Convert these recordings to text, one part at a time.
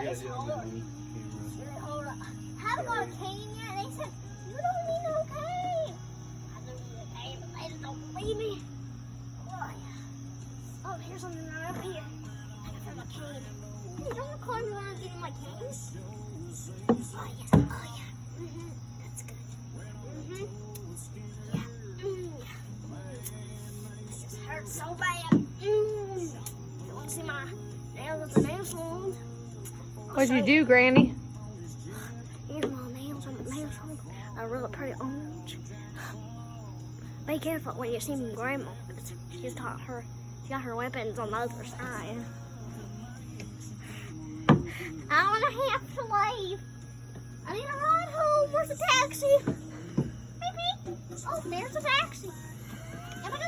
it's hard. Hold up. Haven't got a cane yet. They said, you don't need no cane. I don't need a cane, but they just don't believe me. Oh, yeah. Oh, here's something right up here. I can find my cane. Hey, don't record me when I'm getting my canes. Oh, yeah. Oh, yeah. That's good. Yeah. This just hurts so bad. You want to see my nails at the nail salon? What'd you do, Granny? Here's my nails on the nail salon. They're really pretty orange. Be careful when you see my grandma. She got her weapons on the other side. I'm gonna have to leave. I need a ride home. Where's the taxi? Beep, beep. Oh, there's the taxi. Here we go.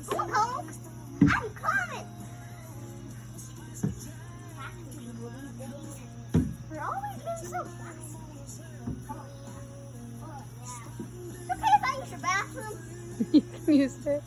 Come on, folks. I'm coming. We're always been so fast. Come on. Oh, yeah. It's okay if I use your bathroom. You can use it.